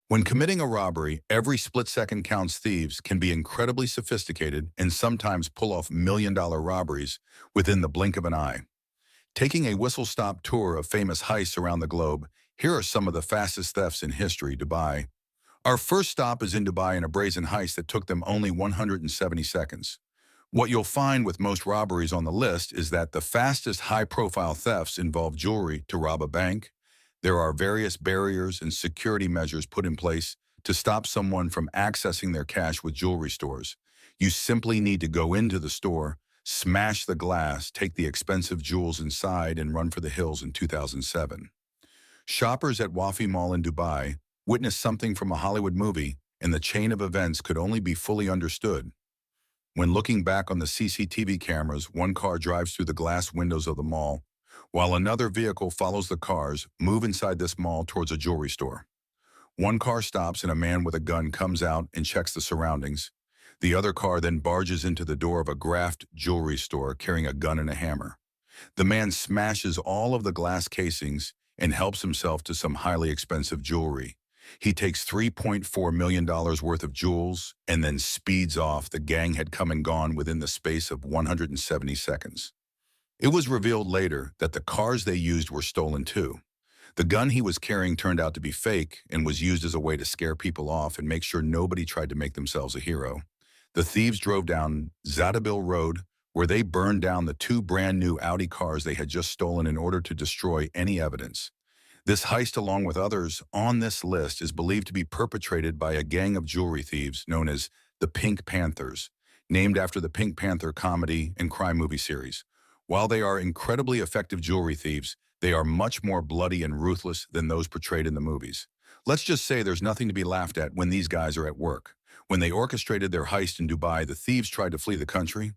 When committing a robbery, every split-second counts. Thieves can be incredibly sophisticated and sometimes pull off million-dollar robberies within the blink of an eye. Taking a whistle-stop tour of famous heists around the globe, here are some of the fastest thefts in history. Dubai. Our first stop is in Dubai in a brazen heist that took them only 170 seconds. What you'll find with most robberies on the list is that the fastest high-profile thefts involve jewelry. To rob a bank, there are various barriers and security measures put in place to stop someone from accessing their cash with jewelry stores. You simply need to go into the store, smash the glass, take the expensive jewels inside, and run for the hills. In 2007, shoppers at Wafi Mall in Dubai witnessed something from a Hollywood movie, and the chain of events could only be fully understood. When looking back on the CCTV cameras, one car drives through the glass windows of the mall, while another vehicle follows the cars move inside this mall towards a jewelry store. One car stops and a man with a gun comes out and checks the surroundings. The other car then barges into the door of a graphed jewelry store carrying a gun and a hammer. The man smashes all of the glass casings and helps himself to some highly expensive jewelry. He takes $3.4 million worth of jewels and then speeds off. The gang had come and gone within the space of 170 seconds. It was revealed later that the cars they used were stolen too. The gun he was carrying turned out to be fake and was used as a way to scare people off and make sure nobody tried to make themselves a hero. The thieves drove down Zadabil Road, where they burned down the two brand new Audi cars they had just stolen in order to destroy any evidence. This heist, along with others on this list, is believed to be perpetrated by a gang of jewelry thieves known as the Pink Panthers, named after the Pink Panther comedy and crime movie series. While they are incredibly effective jewelry thieves, they are much more bloody and ruthless than those portrayed in the movies. Let's just say there's nothing to be laughed at when these guys are at work. When they orchestrated their heist in Dubai, the thieves tried to flee the country.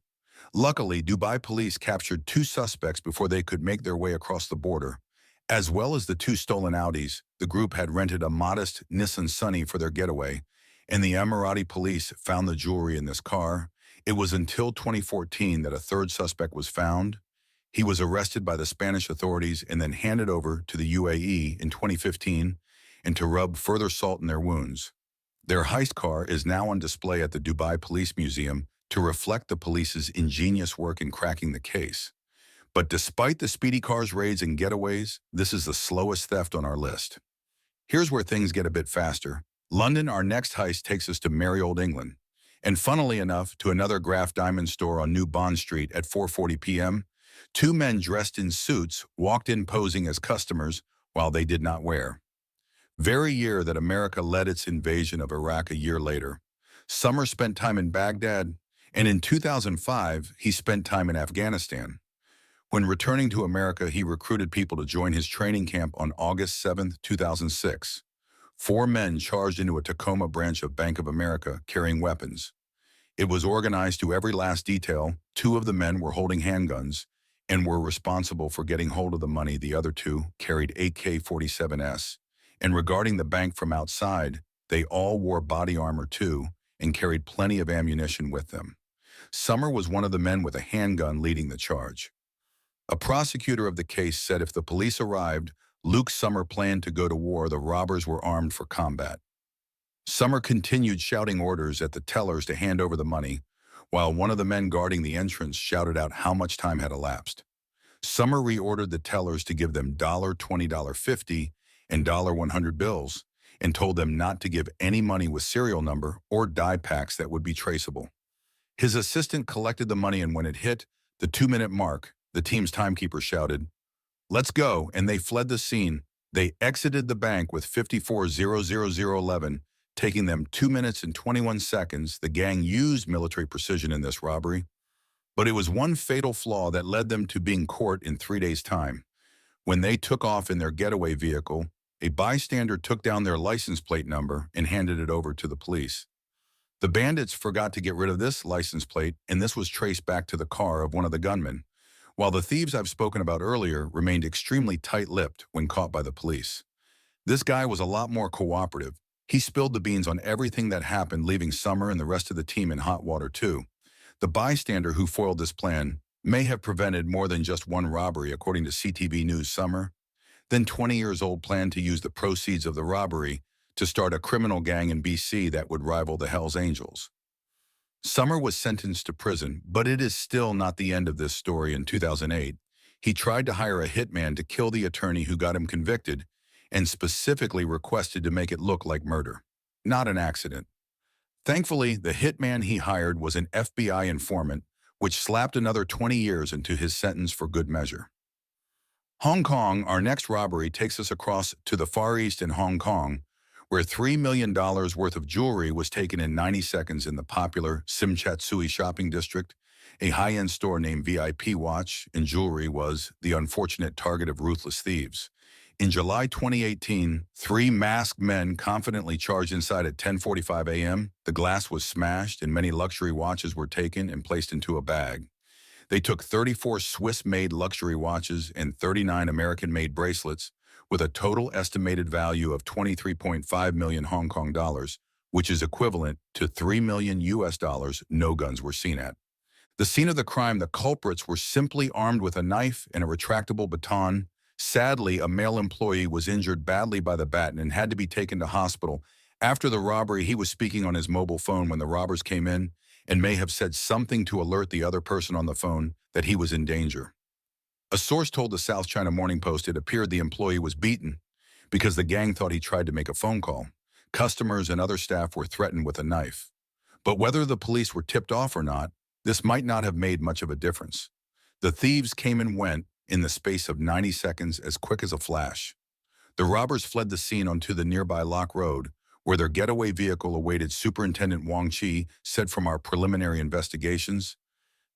Luckily, Dubai police captured two suspects before they could make their way across the border. As well as the two stolen Audis, the group had rented a modest Nissan Sunny for their getaway, and the Emirati police found the jewelry in this car. It was until 2014 that a third suspect was found. He was arrested by the Spanish authorities and then handed over to the UAE in 2015 and to rub further salt in their wounds. Their heist car is now on display at the Dubai Police Museum to reflect the police's ingenious work in cracking the case. But despite the speedy cars raids and getaways, this is the slowest theft on our list. Here's where things get a bit faster. London, our next heist, takes us to merry old England. And funnily enough, to another Graff Diamond store on New Bond Street at 4:40 p.m., two men dressed in suits walked in posing as customers while they did not wear. Very year that America led its invasion of Iraq a year later. Summer spent time in Baghdad, and in 2005, he spent time in Afghanistan. When returning to America, he recruited people to join his training camp on August 7, 2006. Four men charged into a Tacoma branch of Bank of America carrying weapons. It was organized to every last detail. Two of the men were holding handguns and were responsible for getting hold of the money. The other two carried AK-47s. And regarding the bank from outside, they all wore body armor too and carried plenty of ammunition with them. Summer was one of the men with a handgun leading the charge. A prosecutor of the case said if the police arrived, Luke Summer planned to go to war. The robbers were armed for combat. Summer continued shouting orders at the tellers to hand over the money, while one of the men guarding the entrance shouted out how much time had elapsed. Summer reordered the tellers to give them $20, $50, and $100 bills, and told them not to give any money with serial number or die packs that would be traceable. His assistant collected the money, and when it hit the 2-minute mark, the team's timekeeper shouted, "Let's go," and they fled the scene. They exited the bank with 54,00011, taking them 2 minutes and 21 seconds. The gang used military precision in this robbery, but it was one fatal flaw that led them to being caught in 3 days' time. When they took off in their getaway vehicle, a bystander took down their license plate number and handed it over to the police. The bandits forgot to get rid of this license plate, and this was traced back to the car of one of the gunmen, while the thieves I've spoken about earlier remained extremely tight-lipped when caught by the police. This guy was a lot more cooperative. He spilled the beans on everything that happened, leaving Summer and the rest of the team in hot water too. The bystander who foiled this plan may have prevented more than just one robbery, according to CTV News. Summer, then 20 years old, planned to use the proceeds of the robbery to start a criminal gang in BC that would rival the Hells Angels. Summer was sentenced to prison, but it is still not the end of this story. In 2008, he tried to hire a hitman to kill the attorney who got him convicted and specifically requested to make it look like murder, not an accident. Thankfully, the hitman he hired was an FBI informant, which slapped another 20 years into his sentence for good measure. Hong Kong, our next robbery takes us across to the Far East in Hong Kong, where $3 million worth of jewelry was taken in 90 seconds in the popular Sim Chat Sui shopping district. A high-end store named VIP Watch and Jewelry was the unfortunate target of ruthless thieves. In July 2018, three masked men confidently charged inside at 10:45 a.m. The glass was smashed and many luxury watches were taken and placed into a bag. They took 34 Swiss-made luxury watches and 39 American-made bracelets with a total estimated value of 23.5 million Hong Kong dollars, which is equivalent to 3 million US dollars. No guns were seen at the scene of the crime. The culprits were simply armed with a knife and a retractable baton. Sadly, a male employee was injured badly by the baton and had to be taken to hospital. After the robbery, he was speaking on his mobile phone when the robbers came in and may have said something to alert the other person on the phone that he was in danger. A source told the South China Morning Post it appeared the employee was beaten because the gang thought he tried to make a phone call. Customers and other staff were threatened with a knife. But whether the police were tipped off or not, this might not have made much of a difference. The thieves came and went in the space of 90 seconds as quick as a flash. The robbers fled the scene onto the nearby Lock Road, where their getaway vehicle awaited. Superintendent Wang Chi said from our preliminary investigations,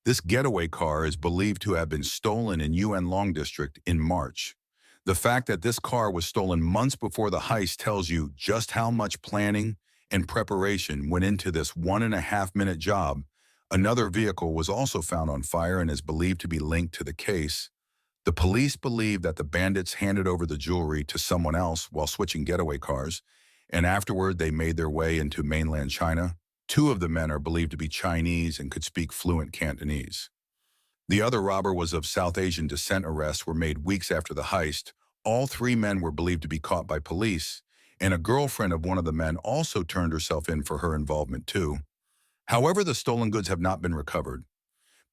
this getaway car is believed to have been stolen in Yuen Long District in March. The fact that this car was stolen months before the heist tells you just how much planning and preparation went into this 1.5-minute job. Another vehicle was also found on fire and is believed to be linked to the case. The police believe that the bandits handed over the jewelry to someone else while switching getaway cars, and afterward they made their way into mainland China. Two of the men are believed to be Chinese and could speak fluent Cantonese. The other robber was of South Asian descent. Arrests were made weeks after the heist. All three men were believed to be caught by police, and a girlfriend of one of the men also turned herself in for her involvement too. However, the stolen goods have not been recovered.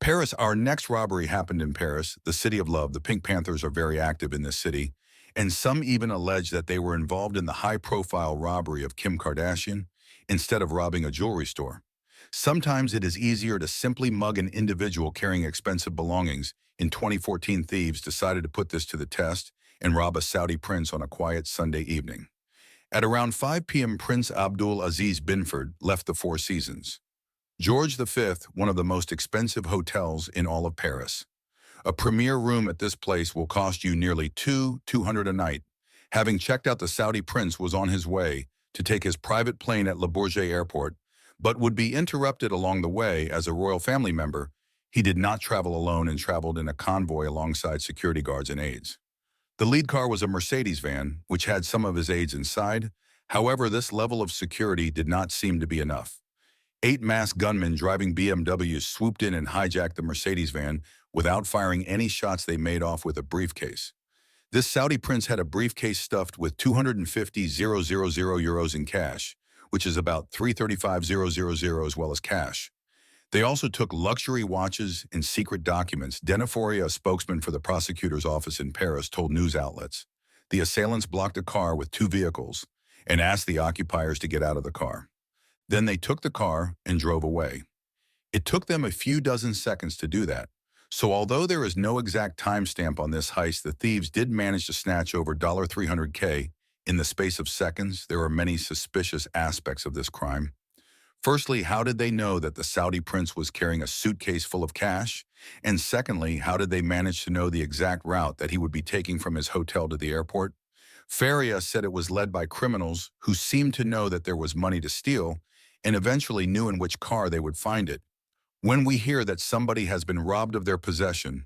Paris, our next robbery happened in Paris, the city of love. The Pink Panthers are very active in this city, and some even allege that they were involved in the high-profile robbery of Kim Kardashian instead of robbing a jewelry store. Sometimes it is easier to simply mug an individual carrying expensive belongings. In 2014, thieves decided to put this to the test and rob a Saudi prince on a quiet Sunday evening. At around 5 p.m., Prince Abdul Aziz Binford left the Four Seasons, George V, one of the most expensive hotels in all of Paris. A premier room at this place will cost you nearly $200 a night. Having checked out, the Saudi prince was on his way to take his private plane at Le Bourget Airport, but would be interrupted along the way. As a royal family member, he did not travel alone and traveled in a convoy alongside security guards and aides. The lead car was a Mercedes van, which had some of his aides inside. However, this level of security did not seem to be enough. 8 masked gunmen driving BMWs swooped in and hijacked the Mercedes van without firing any shots. They made off with a briefcase. This Saudi prince had a briefcase stuffed with 250,000 euros in cash, which is about 335,000 as well as cash. They also took luxury watches and secret documents. Deneforia, a spokesman for the prosecutor's office in Paris, told news outlets. The assailants blocked a car with 2 vehicles and asked the occupiers to get out of the car. Then they took the car and drove away. It took them a few dozen seconds to do that. So although there is no exact timestamp on this heist, the thieves did manage to snatch over $300K in the space of seconds. There are many suspicious aspects of this crime. Firstly, how did they know that the Saudi prince was carrying a suitcase full of cash? And secondly, how did they manage to know the exact route that he would be taking from his hotel to the airport? Faria said it was led by criminals who seemed to know that there was money to steal and eventually knew in which car they would find it. When we hear that somebody has been robbed of their possession,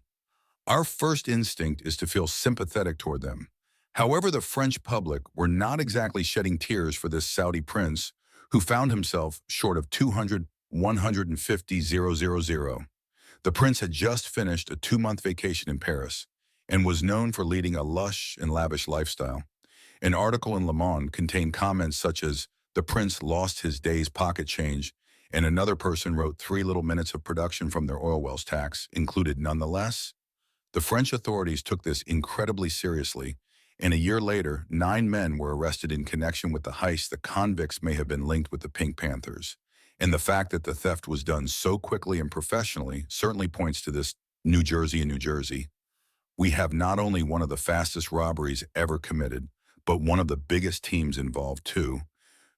our first instinct is to feel sympathetic toward them. However, the French public were not exactly shedding tears for this Saudi prince who found himself short of 150,000. The prince had just finished a 2-month vacation in Paris and was known for leading a lush and lavish lifestyle. An article in Le Monde contained comments such as, "The prince lost his day's pocket change," and another person wrote 3 little minutes of production from their oil wells tax included nonetheless. The French authorities took this incredibly seriously, and a year later, 9 men were arrested in connection with the heist. The convicts may have been linked with the Pink Panthers. And the fact that the theft was done so quickly and professionally certainly points to this New Jersey and New Jersey. We have not only one of the fastest robberies ever committed, but one of the biggest teams involved too.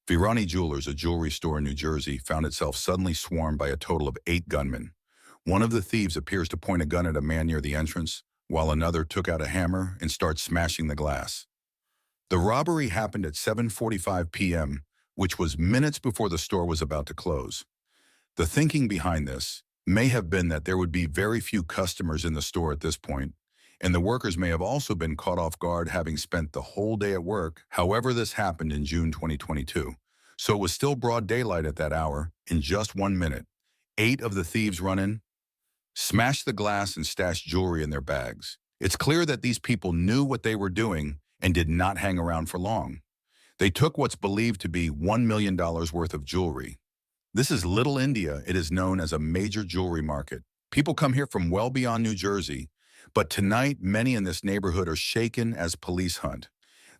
Virani Jewelers, a jewelry store in New Jersey, found itself suddenly swarmed by a total of 8 gunmen. One of the thieves appears to point a gun at a man near the entrance, while another took out a hammer and starts smashing the glass. The robbery happened at 7:45 p.m., which was minutes before the store was about to close. The thinking behind this may have been that there would be very few customers in the store at this point, and the workers may have also been caught off guard having spent the whole day at work. However, this happened in June 2022, so it was still broad daylight at that hour. In just 1 minute, 8 of the thieves run in, smashed the glass, and stashed jewelry in their bags. It's clear that these people knew what they were doing and did not hang around for long. They took what's believed to be $1 million worth of jewelry. This is Little India. It is known as a major jewelry market. People come here from well beyond New Jersey, but tonight many in this neighborhood are shaken as police hunt.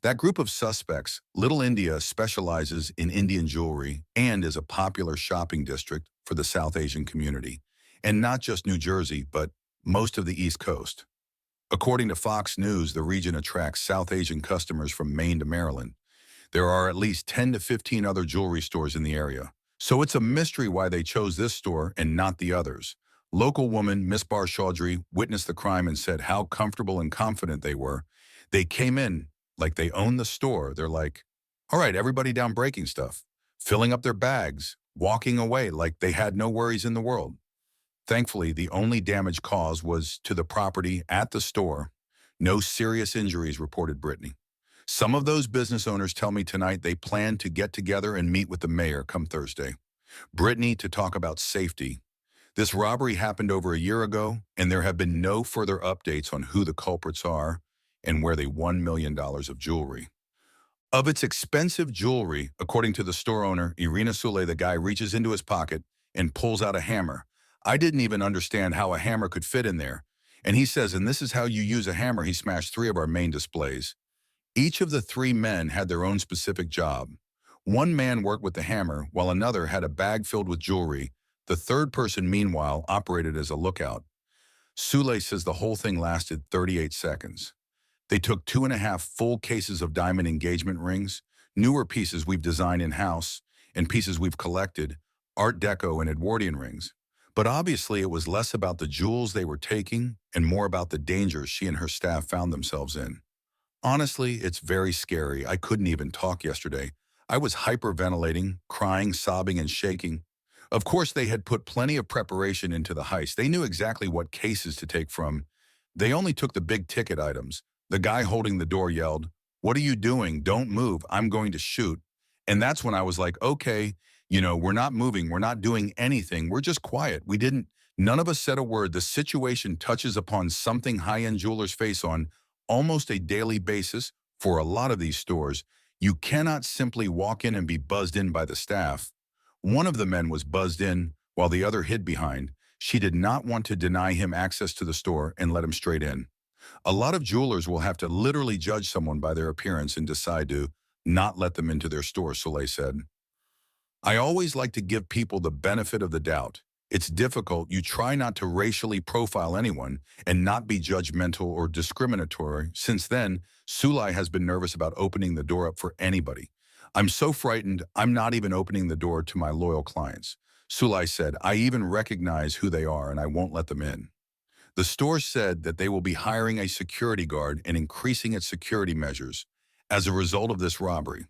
That group of suspects, Little India, specializes in Indian jewelry and is a popular shopping district for the South Asian community. And not just New Jersey, but most of the East Coast. According to Fox News, the region attracts South Asian customers from Maine to Maryland. There are at least 10 to 15 other jewelry stores in the area. So it's a mystery why they chose this store and not the others. Local woman Miss Bar Chaudhry witnessed the crime and said how comfortable and confident they were. They came in like they owned the store. They're like, all right, everybody down breaking stuff, filling up their bags, walking away like they had no worries in the world. Thankfully, the only damage caused was to the property at the store. No serious injuries, reported Brittany. Some of those business owners tell me tonight they plan to get together and meet with the mayor come Thursday. Brittany, to talk about safety. This robbery happened over a year ago, and there have been no further updates on who the culprits are and where they $1 million of jewelry. Of its expensive jewelry, according to the store owner, Irina Sule, the guy reaches into his pocket and pulls out a hammer. I didn't even understand how a hammer could fit in there. And he says, and this is how you use a hammer. He smashed 3 of our main displays. Each of the 3 men had their own specific job. One man worked with the hammer, while another had a bag filled with jewelry. The third person, meanwhile, operated as a lookout. Sule says the whole thing lasted 38 seconds. They took 2.5 full cases of diamond engagement rings, newer pieces we've designed in-house, and pieces we've collected, Art Deco and Edwardian rings. But obviously it was less about the jewels they were taking and more about the dangers she and her staff found themselves in. Honestly, it's very scary. I couldn't even talk yesterday. I was hyperventilating, crying, sobbing, and shaking. Of course, they had put plenty of preparation into the heist. They knew exactly what cases to take from. They only took the big-ticket items. The guy holding the door yelled, "What are you doing? Don't move. I'm going to shoot." And that's when I was like, okay, we're not moving. We're not doing anything. We're just quiet. None of us said a word. The situation touches upon something high-end jewelers face on almost a daily basis for a lot of these stores. You cannot simply walk in and be buzzed in by the staff. One of the men was buzzed in while the other hid behind. She did not want to deny him access to the store and let him straight in. A lot of jewelers will have to literally judge someone by their appearance and decide to not let them into their store, Soleil said. I always like to give people the benefit of the doubt. It's difficult. You try not to racially profile anyone and not be judgmental or discriminatory. Since then, Sulai has been nervous about opening the door up for anybody. I'm so frightened, I'm not even opening the door to my loyal clients. Sulai said, I even recognize who they are and I won't let them in. The store said that they will be hiring a security guard and increasing its security measures as a result of this robbery.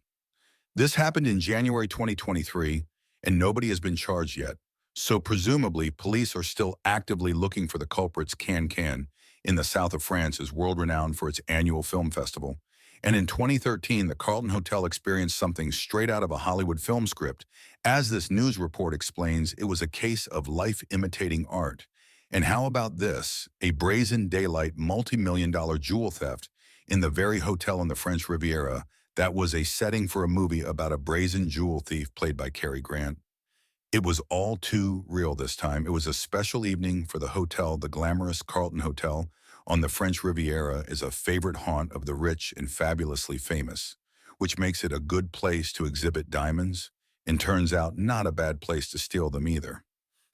This happened in January 2023, and nobody has been charged yet. So presumably, police are still actively looking for the culprits. Cannes in the south of France is world-renowned for its annual film festival. And in 2013, the Carlton Hotel experienced something straight out of a Hollywood film script. As this news report explains, it was a case of life imitating art. And how about this? A brazen daylight multi-million-dollar jewel theft in the very hotel in the French Riviera That was a setting for a movie about a brazen jewel thief played by Cary Grant. It was all too real this time. It was a special evening for the hotel. The glamorous Carlton Hotel on the French Riviera is a favorite haunt of the rich and fabulously famous, which makes it a good place to exhibit diamonds, and turns out not a bad place to steal them either.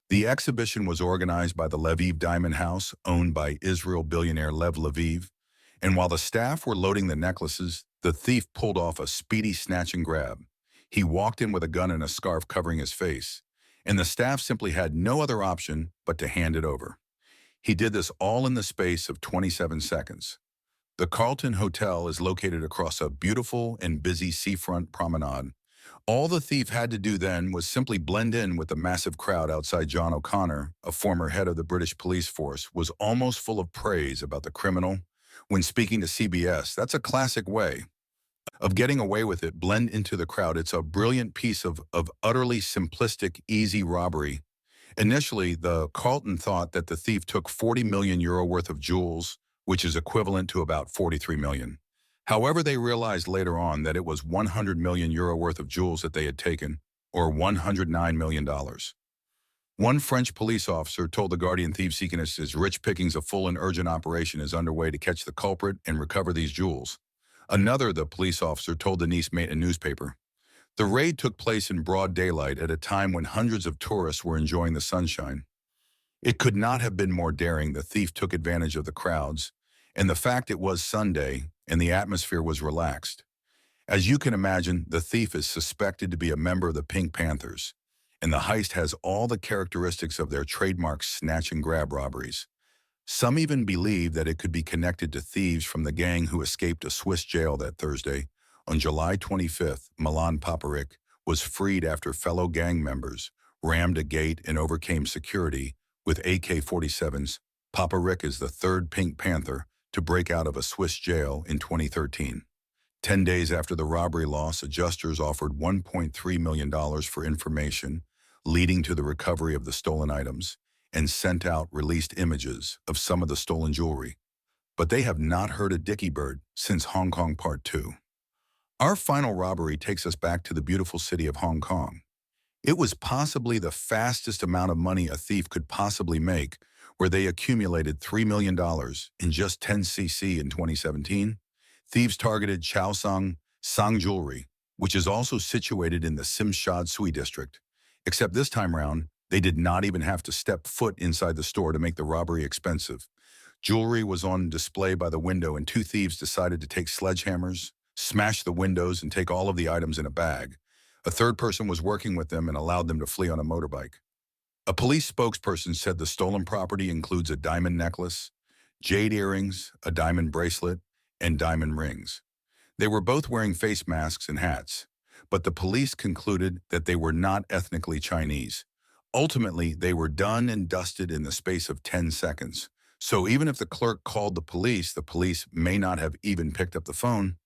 The exhibition was organized by the Lviv Diamond House, owned by Israel billionaire Lev Lviv, and while the staff were loading the necklaces, the thief pulled off a speedy snatch and grab. He walked in with a gun and a scarf covering his face, and the staff simply had no other option but to hand it over. He did this all in the space of 27 seconds. The Carlton Hotel is located across a beautiful and busy seafront promenade. All the thief had to do then was simply blend in with the massive crowd outside. John O'Connor, a former head of the British police force, was almost full of praise about the criminal. When speaking to CBS, that's a classic way of getting away with it. Blend into the crowd. It's a brilliant piece of utterly simplistic, easy robbery. Initially, the Carlton thought that the thief took 40 million euro worth of jewels, which is equivalent to about 43 million. However, they realized later on that it was 100 million euro worth of jewels that they had taken, or $109 million. One French police officer told the Guardian thieves seeking his rich pickings. A full and urgent operation is underway to catch the culprit and recover these jewels. Another, the police officer, told the Nice newspaper. The raid took place in broad daylight at a time when hundreds of tourists were enjoying the sunshine. It could not have been more daring. The thief took advantage of the crowds and the fact it was Sunday and the atmosphere was relaxed. As you can imagine, the thief is suspected to be a member of the Pink Panthers, and the heist has all the characteristics of their trademark snatch and grab robberies. Some even believe that it could be connected to thieves from the gang who escaped a Swiss jail that Thursday. On July 25th, Milan Paparic was freed after fellow gang members rammed a gate and overcame security with AK-47s. Paparic is the third Pink Panther to break out of a Swiss jail in 2013. 10 days after the robbery loss, adjusters offered $1.3 million for information, leading to the recovery of the stolen items, and sent out released images of some of the stolen jewelry. But they have not heard a dicky bird since Hong Kong Part 2. Our final robbery takes us back to the beautiful city of Hong Kong. It was possibly the fastest amount of money a thief could possibly make, where they accumulated $3 million in just 10 cc in 2017. Thieves targeted Chao Sang Jewelry, which is also situated in the Tsim Sha Tsui district. Except this time round, they did not even have to step foot inside the store to make the robbery expensive. Jewelry was on display by the window, and two thieves decided to take sledgehammers, smash the windows, and take all of the items in a bag. A third person was working with them and allowed them to flee on a motorbike. A police spokesperson said the stolen property includes a diamond necklace, jade earrings, a diamond bracelet, and diamond rings. They were both wearing face masks and hats, but the police concluded that they were not ethnically Chinese. Ultimately, they were done and dusted in the space of 10 seconds. So even if the clerk called the police may not have even picked up the phone.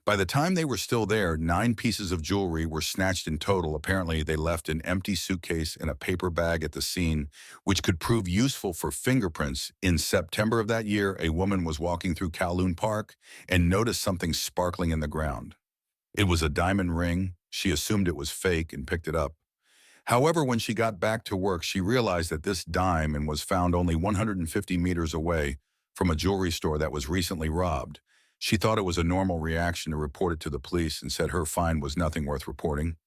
By the time they were still there, 9 pieces of jewelry were snatched in total. Apparently, they left an empty suitcase and a paper bag at the scene, which could prove useful for fingerprints. In September of that year, a woman was walking through Kowloon Park and noticed something sparkling in the ground. It was a diamond ring. She assumed it was fake and picked it up. However, when she got back to work, she realized that this diamond was found only 150 meters away from a jewelry store that was recently robbed. She thought it was a normal reaction to report it to the police and said her find was nothing worth reporting.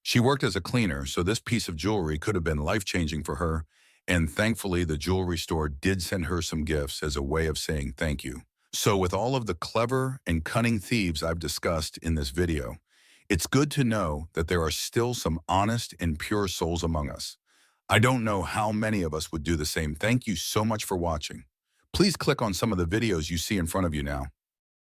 She worked as a cleaner, so this piece of jewelry could have been life-changing for her, and thankfully the jewelry store did send her some gifts as a way of saying thank you. So with all of the clever and cunning thieves I've discussed in this video, it's good to know that there are still some honest and pure souls among us. I don't know how many of us would do the same. Thank you so much for watching. Please click on some of the videos you see in front of you now.